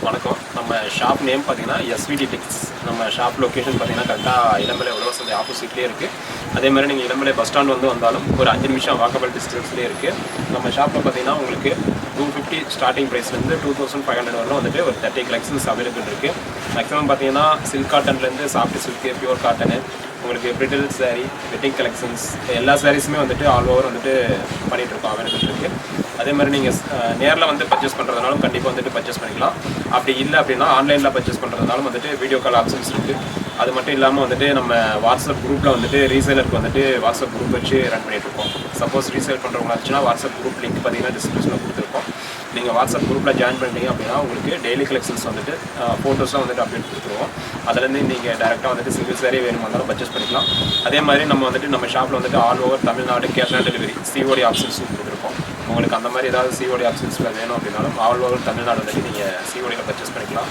வணக்கம். நம்ம shop name பார்த்தீங்கன்னா wdding. நம்ம ஷாப் லொக்கேஷன் பார்த்தீங்கன்னா கரெக்டாக இளம்பிள்ளை உழவர் சந்தை ஆப்போசிட்லேயே இருக்குது. அதே மாதிரி நீங்கள் இளம்பிள்ளை பஸ் ஸ்டாண்ட் வந்தாலும் ஒரு 5 நிமிஷம் வாக்கபிள் டிஸ்டன்ஸ்லேயே இருக்குது. நம்ம ஷாப்பில் பார்த்தீங்கன்னா உங்களுக்கு 250 ஸ்டார்டிங் ப்ரைஸ்லேருந்து 2500 வரலாம் வந்துட்டு ஒரு 30 கலெக்ஷன்ஸ் அவைலபிள் இருக்குது. மேக்ஸிமம் பார்த்தீங்கன்னா சில்க் காட்டன்லேருந்து சாஃப்ட் சில்க்கு, பியூர் காட்டனு, உங்களுக்கு பிரிட்டில் சாரீ, வெட்டிங் கலெக்ஷன்ஸ் எல்லா சாரீஸுமே வந்துட்டு ஆல் ஓவர் வந்துட்டு பண்ணிகிட்ருக்கோம், அவைலபிள் இருக்குது. அதே மாதிரி நீங்கள் நேரில் வந்து பர்ச்சேஸ் பண்ணுறதுனாலும் கண்டிப்பாக வந்துட்டு பர்ச்சேஸ் பண்ணிக்கலாம். அப்படி இல்லை அப்படின்னா ஆன்லைனில் பர்ச்சேஸ் பண்ணுறதுனாலும் வந்துட்டு வீடியோ கால் ஆப்ஷன்ஸ் இருக்குது. அது மட்டும் இல்லாமல் வந்துட்டு நம்ம வாட்ஸ்அப் குரூப்பில் வந்துட்டு ரீசேலருக்கு வந்துட்டு வாட்ஸ்அப் குரூப் வச்சு ரன் பண்ணிகிட்ருக்கோம். சப்போஸ் ரீசேல் பண்ணுறவங்களா இருந்துச்சுன்னா வாட்ஸ்அப் குரூப் லிங்க் பார்த்தீங்கன்னா டிஸ்கிரிப்ஷனில் கொடுத்துருக்கோம். நீங்கள் வாட்ஸ்அப் குரூப்பில் ஜாயின் பண்ணிட்டீங்க அப்படின்னா உங்களுக்கு டெய்லி கலெக்ஷன்ஸ் வந்துட்டு ஃபோட்டோஸ்லாம் வந்துட்டு அப்டேட் கொடுத்துருவோம். அதுலேருந்து நீங்கள் டேரெக்டாக வந்துட்டு சிங்கிள் சாரீ வேணுமா இருந்தாலும் பர்ச்சேஸ் பண்ணிக்கலாம். அதே மாதிரி நம்ம ஷாப்பில் வந்துட்டு all over Tamil Nadu cash on delivery COD ஆப்ஷன்ஸும் கொடுத்துருக்கோம். உங்களுக்கு அந்த மாதிரி ஏதாவது சிஓடி ஆப்ஷன்ஸில் வேணும் அப்படின்னாலும் ஆல் ஓவர் தமிழ்நாடு வந்துட்டு நீங்கள் சிஓடியில் பர்ச்சேஸ் பண்ணிக்கலாம்.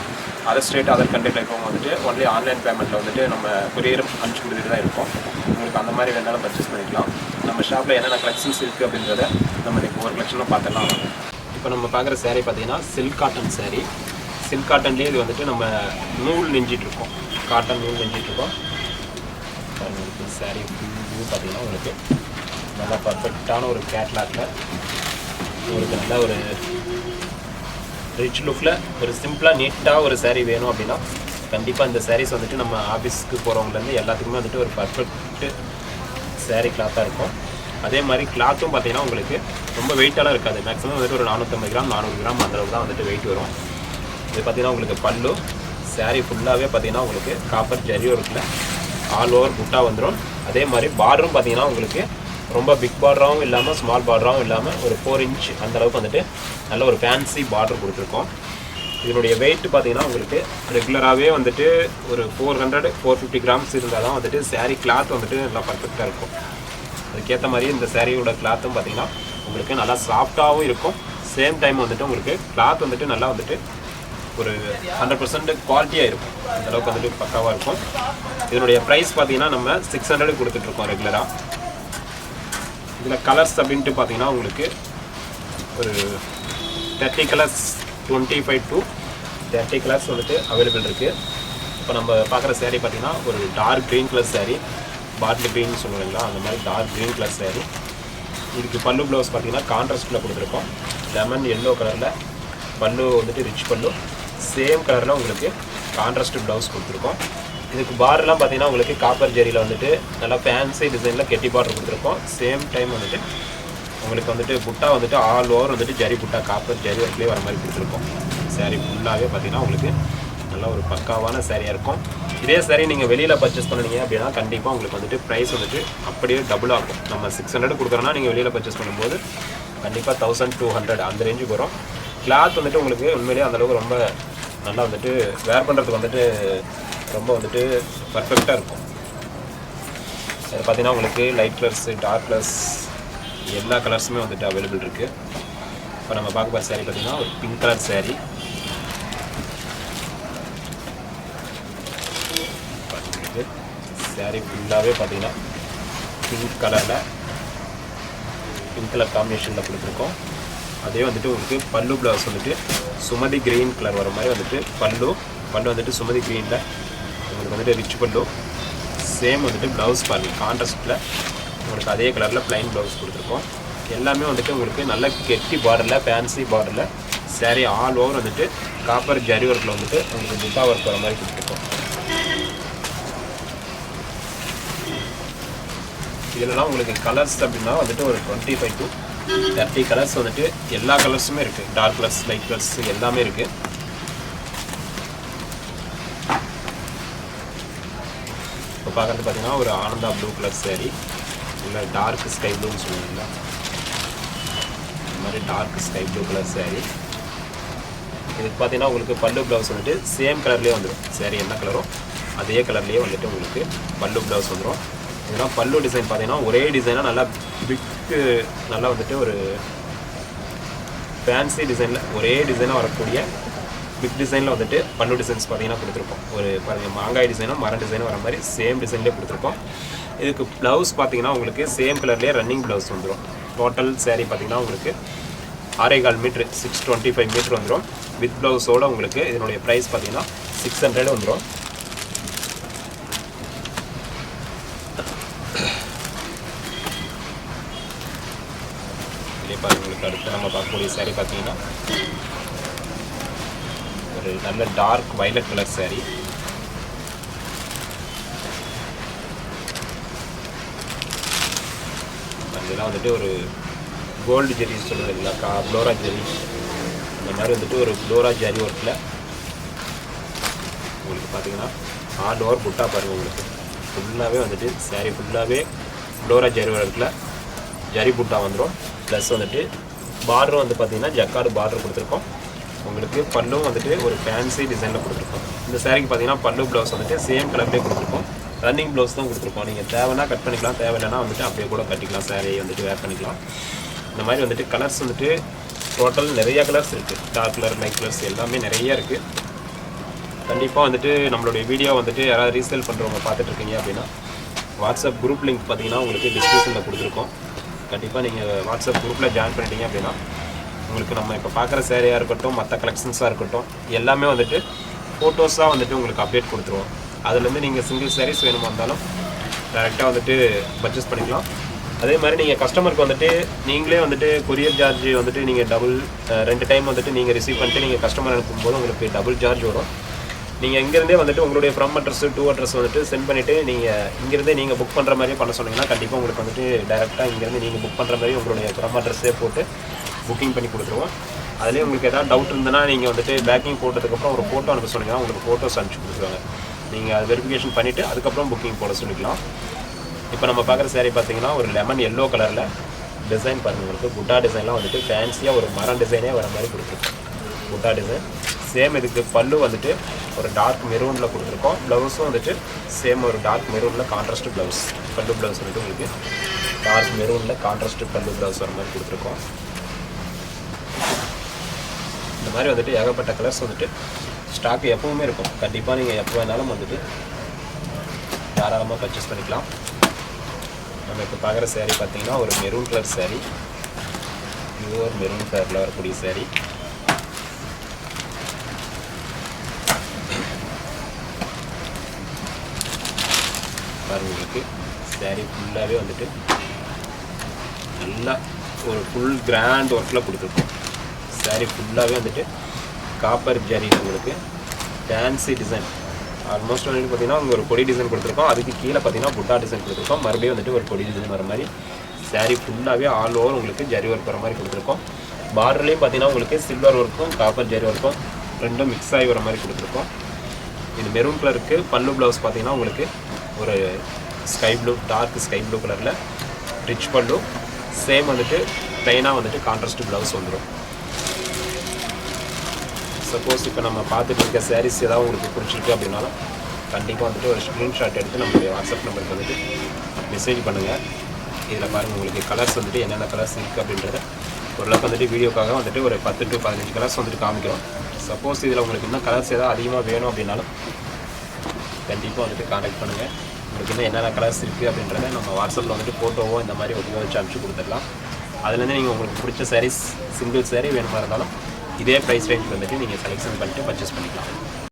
அதர் ஸ்டேட் அதர் கண்ட்ரியில் இருக்கவங்க வந்துட்டு ஒன்லி ஆன்லைன் பேமெண்ட்டில் வந்துட்டு நம்ம கொரியர் அனுப்பிச்சு கொடுத்துட்டு தான் இருக்கோம். உங்களுக்கு அந்த மாதிரி வேணாலும் பர்ச்சேஸ் பண்ணிக்கலாம். நம்ம ஷாப்பில் என்னென்ன கலெக்ஷன்ஸ் இருக்குது அப்படின்றத நம்ம இன்றைக்கி ஒரு கலெக்ஷனும் பார்த்துடலாம். இப்போ நம்ம பார்க்குற சாரீ பார்த்தீங்கன்னா சில்க் காட்டன் சாரீ. சில்க் காட்டன்லேயே இது வந்துட்டு நம்ம நூல் நெஞ்சிட்ருக்கோம், காட்டன் நூல் நெஞ்சிட்ருக்கோம். சாரீ ஃபுல் பார்த்தீங்கன்னா உங்களுக்கு நல்லா பர்ஃபெக்டான ஒரு கேட்லாகில் உங்களுக்கு நல்ல ஒரு ரிச் லுக்கில் ஒரு சிம்பிளாக நீட்டாக ஒரு சாரீ வேணும் அப்படின்னா கண்டிப்பாக இந்த சாரீஸ் வந்துட்டு நம்ம ஆஃபீஸ்க்கு போகிறவங்கலேருந்து எல்லாத்துக்குமே வந்துட்டு ஒரு பர்ஃபெக்ட்டு சாரீ கிளாத்தாக இருக்கும். அதே மாதிரி கிளாத்தும் பார்த்தீங்கன்னா உங்களுக்கு ரொம்ப வெயிட்டாலாம் இருக்காது. மேக்ஸிமம் வந்துட்டு ஒரு 450 கிராம் 400 கிராம் அந்தளவுக்கு தான் வந்துட்டு வெயிட் வரும். இது பார்த்தீங்கன்னா உங்களுக்கு பல்லு சாரீ ஃபுல்லாகவே பார்த்தீங்கன்னா உங்களுக்கு காப்பர் ஜரி ஒர்க்கில் ஆல் ஓவர் புட்டா வந்துடும். அதே மாதிரி பார்டரும் பார்த்தீங்கன்னா உங்களுக்கு ரொம்ப பிக் பார்டராகவும் இல்லாமல் ஸ்மால் பார்டராகவும் இல்லாமல் ஒரு 4 இன்ச் அந்தளவுக்கு வந்துட்டு நல்ல ஒரு ஃபேன்சி பார்டர் கொடுத்துருக்கோம். இதனுடைய வெயிட் பார்த்தீங்கன்னா உங்களுக்கு ரெகுலராகவே வந்துட்டு ஒரு 400-450 கிராம்ஸ் இருந்தால் தான் வந்துட்டு சாரீ கிளாத் வந்துட்டு நல்லா பர்ஃபெக்டாக இருக்கும். அதுக்கேற்ற மாதிரி இந்த சாரியோட கிளாத்தும் பார்த்தீங்கன்னா உங்களுக்கு நல்லா சாஃப்டாகவும் இருக்கும். சேம் டைம் வந்துட்டு உங்களுக்கு கிளாத் வந்துட்டு நல்லா வந்துட்டு ஒரு 100% குவாலிட்டியாக இருக்கும். அந்தளவுக்கு வந்துட்டு பக்காவாக இருக்கும். இதனுடைய ப்ரைஸ் பார்த்தீங்கன்னா நம்ம 600 கொடுத்துட்ருக்கோம் ரெகுலராக. இதில் கலர்ஸ் அப்படின்ட்டு பார்த்தீங்கன்னா உங்களுக்கு ஒரு 30 கலர்ஸ் 25 to 30 கலர்ஸ் வந்துட்டு அவைலபிள் இருக்குது. இப்போ நம்ம பார்க்குற சாரீ பார்த்தீங்கன்னா ஒரு dark green colour sari, bottle green சொல்லுவீங்களா அந்த மாதிரி டார்க் க்ரீன் கலர் சாரீ. இதுக்கு பல்லு ப்ளவுஸ் பார்த்தீங்கன்னா கான்ட்ராஸ்ட்டில் கொடுத்துருக்கோம். லெமன் எல்லோ கலரில் பல்லு வந்துட்டு ரிச் பல்லு, சேம் கலரில் உங்களுக்கு கான்ட்ராஸ்ட் ப்ளவுஸ் கொடுத்துருக்கோம். இதுக்கு பார்டர்லாம் பார்த்தீங்கன்னா உங்களுக்கு காப்பர் ஜெரியில் வந்துட்டு நல்லா ஃபேன்சி டிசைனில் கெட்டி பார்டர் கொடுத்துருக்கோம். சேம் டைம் வந்துட்டு உங்களுக்கு வந்துட்டு புட்டா வந்துட்டு ஆல் ஓவர் வந்துட்டு ஜரி புட்டா காப்பர் ஜரி ஒர்க்லேயே வர மாதிரி கொடுத்துருக்கோம். சாரீ ஃபுல்லாகவே பார்த்தீங்கன்னா உங்களுக்கு நல்லா ஒரு பக்காவான சாரியாக இருக்கும். இதே சாரீ நீங்கள் வெளியில் பர்ச்சேஸ் பண்ணிங்க அப்படின்னா கண்டிப்பாக உங்களுக்கு வந்துட்டு ப்ரைஸ் வந்துட்டு அப்படியே டபுள் ஆகும். நம்ம 600 கொடுக்குறோன்னா நீங்கள் வெளியில் பர்ச்சேஸ் பண்ணும்போது கண்டிப்பாக 1200 அந்த ரேஞ்சுக்கு வரும். கிளாத் வந்துட்டு உங்களுக்கு உண்மையிலேயே அந்தளவுக்கு ரொம்ப நல்லா வந்துட்டு வேர் பண்ணுறதுக்கு வந்துட்டு ரொம்ப வந்துட்டு பர்ஃபெக்டாக இருக்கும். அது பார்த்தீங்கன்னா உங்களுக்கு லைட் கலர்ஸு, டார்க் கலர்ஸ் எல்லா கலர்ஸுமே வந்துட்டு அவைலபிள் இருக்குது. இப்போ நம்ம பார்க்க போகிற சாரீ பார்த்தீங்கன்னா ஒரு பிங்க் கலர் சாரீ. சாரீ ஃபுல்லாகவே பார்த்தீங்கன்னா பிங்க் கலரில் பிங்க் கலர் காம்பினேஷனில் கொடுத்துருக்கோம். அதே வந்துட்டு உங்களுக்கு பல்லு ப்ளவுஸ் வந்துட்டு சுமதி க்ரீன் கலர் வர மாதிரி வந்துட்டு பல்லு வந்துட்டு சுமதி க்ரீனில் உங்களுக்கு வந்துட்டு ரிச் பல்லு. சேம் வந்துட்டு ப்ளவுஸ் பாருங்க கான்ட்ராஸ்ட்டில் உங்களுக்கு அதே கலரில் ப்ளைன் ப்ளவுஸ் கொடுத்துருக்கோம். எல்லாமே வந்துட்டு உங்களுக்கு நல்ல கெட்டி பார்டரில் ஃபேன்சி பார்டரில் சாரீ ஆல் ஓவர் வந்துட்டு காப்பர் ஜரி ஒர்க்கில் வந்துட்டு உங்களுக்கு புட்டா ஒர்க் வர மாதிரி கொடுத்துருக்கோம். இதெல்லாம் உங்களுக்கு கலர்ஸ் அப்படின்னா வந்துட்டு ஒரு 25 to 30 கலர்ஸ் வந்துட்டு எல்லா கலர்ஸுமே இருக்குது. டார்க் கலர்ஸ், லைட் கலர்ஸ் எல்லாமே இருக்குது. இப்போ பார்க்குறது பார்த்தீங்கன்னா ஒரு ஆனந்தா ப்ளூ கலர் சாரீ, இல்லை டார்க் ஸ்கை ப்ளூன்னு சொல்லுவீங்களா இந்த மாதிரி dark sky blue colour sari. இதுக்கு பார்த்தீங்கன்னா உங்களுக்கு பல்லு ப்ளவுஸ் வந்துட்டு சேம் கலர்லேயே வந்துடும். சாரீ என்ன கலரோ அதே கலர்லேயே வந்துட்டு உங்களுக்கு பல்லு ப்ளவுஸ் வந்துடும். இதெல்லாம் பல்லு டிசைன் பார்த்தீங்கன்னா ஒரே டிசைனாக நல்லா பிக்கு நல்லா வந்துட்டு ஒரு ஃபேன்சி டிசைனில் ஒரே டிசைனாக வரக்கூடிய பிக் டிசைனில் வந்துட்டு பல்லு டிசைன்ஸ் பார்த்தீங்கன்னா கொடுத்துருக்கோம். ஒரு பாருங்கள் மாங்காய் டிசைனும் மர டிசைனும் வர மாதிரி சேம் டிசைன்லேயே கொடுத்துருக்கோம். இதுக்கு ப்ளவுஸ் பார்த்தீங்கன்னா உங்களுக்கு சேம் கலர்லேயே ரன்னிங் ப்ளவுஸ் வந்துடும். டோட்டல் சாரீ பார்த்தீங்கன்னா உங்களுக்கு 6.25 மீட்டர் 625 மீட்டர் வந்துடும். வித் ப்ளவுஸோட உங்களுக்கு இதனுடைய ப்ரைஸ் பார்த்தீங்கன்னா 600 வந்துடும். இதே பாருங்க, உங்களுக்கு அடுத்து நம்ம பார்க்கக்கூடிய saree பார்த்தீங்கன்னா ஒரு நல்ல டார்க் வயலட் கலர் saree. இதெல்லாம் வந்துட்டு ஒரு கோல்டு ஜெரி சொல்கிறது இல்லைக்கா, ப்ளோரா ஜெரி, இந்த மாதிரி வந்துட்டு ஒரு ப்ளோரா ஜரி ஒர்க்கில் உங்களுக்கு பார்த்தீங்கன்னா ஆல் ஓவர் புட்டா பாருங்கள். உங்களுக்கு ஃபுல்லாகவே வந்துட்டு saree ஃபுல்லாகவே ப்ளோரா ஜரி ஒர்க்கில் ஜரி புட்டா வந்துடும். ப்ளஸ் வந்துட்டு பார்டரும் வந்து பார்த்திங்கன்னா ஜக்கார்டு பார்டர் கொடுத்துருக்கோம். உங்களுக்கு பல்லும் வந்துட்டு ஒரு ஃபேன்சி டிசைனில் கொடுத்துருக்கோம். இந்த சாரிக்கு பார்த்தீங்கன்னா பல்லு ப்ளவுஸ் வந்துட்டு சேம் கலர்லேயே கொடுத்துருக்கோம். ரன்னிங் ப்ளவுஸ் தான் கொடுத்துருக்கோம். நீங்கள் தேவைன்னா கட் பண்ணிக்கலாம், தேவையில்லைன்னா வந்துட்டு அப்படியே கூட கட்டிக்கலாம், சாரியை வந்துட்டு வேர் பண்ணிக்கலாம். இந்த மாதிரி வந்துட்டு கலர்ஸ் வந்துட்டு டோட்டல் நிறையா கலர்ஸ் இருக்குது. டார்க் கலர், லைட் கலர்ஸ் எல்லாமே நிறைய இருக்குது. கண்டிப்பாக வந்துட்டு நம்மளுடைய வீடியோ வந்துட்டு யாராவது ரீசேல் பண்ணுறவங்க பார்த்துட்ருக்கீங்க அப்படின்னா வாட்ஸ்அப் குரூப் லிங்க் பார்த்தீங்கன்னா உங்களுக்கு டிஸ்கிரிப்ஷனில் கொடுத்துருக்கோம். கண்டிப்பாக நீங்கள் வாட்ஸ்அப் குரூப்பில் ஜாயின் பண்ணிட்டீங்க அப்படின்னா உங்களுக்கு நம்ம இப்போ பார்க்குற சேரீயாக இருக்கட்டும், மற்ற கலெக்ஷன்ஸாக இருக்கட்டும், எல்லாமே வந்துட்டு ஃபோட்டோஸாக வந்துட்டு உங்களுக்கு அப்டேட் கொடுத்துருவோம். அதுலேருந்து நீங்கள் சிங்கிள் சாரீஸ் வேணுமா இருந்தாலும் டேரெக்டாக வந்துட்டு பர்ச்சேஸ் பண்ணிக்கலாம். அதே மாதிரி நீங்கள் கஸ்டமருக்கு வந்துட்டு நீங்களே வந்துட்டு கொரியர் சார்ஜ் வந்துட்டு நீங்கள் டபுள் 2 டைம் வந்துட்டு நீங்கள் ரிசீவ் பண்ணிட்டு நீங்கள் கஸ்டமர் அனுப்பும்போது உங்களுக்கு டபுள் சார்ஜ் வரும். நீங்கள் இங்கேருந்தே வந்துட்டு உங்களுடைய ஃப்ரம் அட்ரஸ் டூ அட்ரஸ் வந்துட்டு சென்ட் பண்ணிவிட்டு நீங்கள் இங்கேருந்தே நீங்கள் புக் பண்ணுற மாதிரியே பண்ண சொன்னீங்கன்னா கண்டிப்பாக உங்களுக்கு வந்துட்டு டேரெக்டாக இங்கேருந்து நீங்கள் புக் பண்ணுற மாதிரி உங்களுடைய ஃப்ரம் அட்ரஸே போட்டு புக்கிங் பண்ணி கொடுத்துருவோம். அதுலேயே உங்களுக்கு எதாவது டவுட் இருந்ததுன்னா நீங்கள் வந்துட்டு பேக்கிங் போட்டதுக்கப்புறம் ஒரு ஃபோட்டோ அனுப்ப சொன்னீங்கன்னா உங்களுக்கு ஃபோட்டோஸ் அனுப்பிச்சி கொடுத்துருவாங்க. நீங்கள் அது வெரிஃபிகேஷன் பண்ணிவிட்டு அதுக்கப்புறம் புக்கிங் போட சொல்லிக்கலாம். இப்போ நம்ம பார்க்குற saree பார்த்தீங்கன்னா ஒரு லெமன் எல்லோ கலரில் டிசைன் பாருங்கள். உங்களுக்கு புட்டா டிசைன்லாம் வந்துட்டு ஃபேன்சியாக ஒரு மரம் டிசைனே வர மாதிரி கொடுத்துருக்கோம். புட்டா டிசைன் சேம். இதுக்கு பல்லு வந்துட்டு ஒரு டார்க் மெரூனில் கொடுத்துருக்கோம். ப்ளவுஸும் வந்துட்டு சேம் ஒரு டார்க் மெரூனில் கான்ட்ராஸ்ட் ப்ளவுஸ். பல்லு ப்ளவுஸ் வந்துட்டு உங்களுக்கு டார்க் மெரூனில் கான்ட்ராஸ்ட் பல்லு ப்ளவுஸ் வர மாதிரி கொடுத்துருக்கோம். இந்த மாதிரி வந்துட்டு ஏகப்பட்ட கலர்ஸ் வந்துட்டு ஸ்டாக் எப்பவுமே இருக்கும். கண்டிப்பாக நீங்கள் எப்போ வேணாலும் வந்துட்டு தாராளமாக பர்ச்சேஸ் பண்ணிக்கலாம். நம்ம இப்போ பார்க்குற saree பார்த்தீங்கன்னா ஒரு maroon colour saree, pure maroon கலரில் வரக்கூடிய saree. பாருங்க, உங்களுக்கு saree ஃபுல்லாகவே வந்துட்டு நல்லா ஒரு ஃபுல் கிராண்ட் ஒர்க்கில் கொடுத்துருக்கோம். saree ஃபுல்லாகவே வந்துட்டு காப்பர் ஜரி உங்களுக்கு ஃபேன்சி டிசைன். ஆல்மோஸ்ட் வந்துட்டு பார்த்தீங்கன்னா அங்கே ஒரு கொடி டிசைன் கொடுத்துருக்கோம். அதுக்கு கீழே பார்த்தீங்கன்னா புட்டா டிசைன் கொடுத்துருக்கோம். மறுபடியும் வந்துட்டு ஒரு கொடி டிசைன் வர மாதிரி saree ஃபுல்லாகவே ஆல் ஓவர் உங்களுக்கு ஜரி ஒர்க் வர மாதிரி கொடுத்துருக்கோம். பார்டர்லேயும் பார்த்தீங்கன்னா உங்களுக்கு சில்வர் ஒர்க்கும் காப்பர் ஜரி ஒர்க்கும் ரெண்டும் மிக்ஸ் ஆகி வர மாதிரி கொடுத்துருக்கோம். இது மெரூன் கலருக்கு பல்லு ப்ளவுஸ் பார்த்தீங்கன்னா உங்களுக்கு ஒரு sky blue, dark sky blue கலரில் ரிச் பல்லு. சேம் வந்துட்டு ப்ளைனாக வந்துட்டு கான்ட்ராஸ்ட் ப்ளவுஸ் வந்துடும். சப்போஸ் இப்போ நம்ம பார்த்துட்டு இருக்க சாரீஸ் ஏதாவது உங்களுக்கு பிடிச்சிருக்கு அப்படின்னாலும் கண்டிப்பாக வந்துட்டு ஒரு ஸ்க்ரீன்ஷாட் எடுத்து நம்மளுடைய வாட்ஸ்அப் நம்பருக்கு வந்துட்டு மெசேஜ் பண்ணுங்கள். இதில் பாருங்கள், உங்களுக்கு கலர்ஸ் வந்துட்டு என்னென்ன கலர்ஸ் இருக்குது அப்படின்றத ஓரளவுக்கு வந்துட்டு வீடியோக்காக வந்துட்டு ஒரு 10 to 15 கலர்ஸ் வந்துட்டு காமிக்கிறோம். சப்போஸ் இதில் உங்களுக்கு இன்னும் கலர்ஸ் ஏதாவது அதிகமாக வேணும் அப்படின்னாலும் கண்டிப்பாக வந்துட்டு கான்டாக்ட் பண்ணுங்கள். உங்களுக்கு இன்னும் என்னென்ன கலர்ஸ் இருக்குது அப்படின்றத நம்ம வாட்ஸ்அப்பில் வந்துட்டு ஃபோட்டோவோ இந்த மாதிரி ஒதுக்க வச்சு அனுப்பிச்சு கொடுத்துடலாம். அதுலேருந்து நீங்கள் உங்களுக்கு பிடிச்ச சாரீஸ் சிங்கிள் சாரீ வேணுமா இருந்தாலும் இதே ப்ரைஸ் ரேஞ்ச் வந்துட்டு நீங்கள் செலெக்ஷன் பண்ணிட்டு பர்ச்சேஸ் பண்ணிக்கலாம்.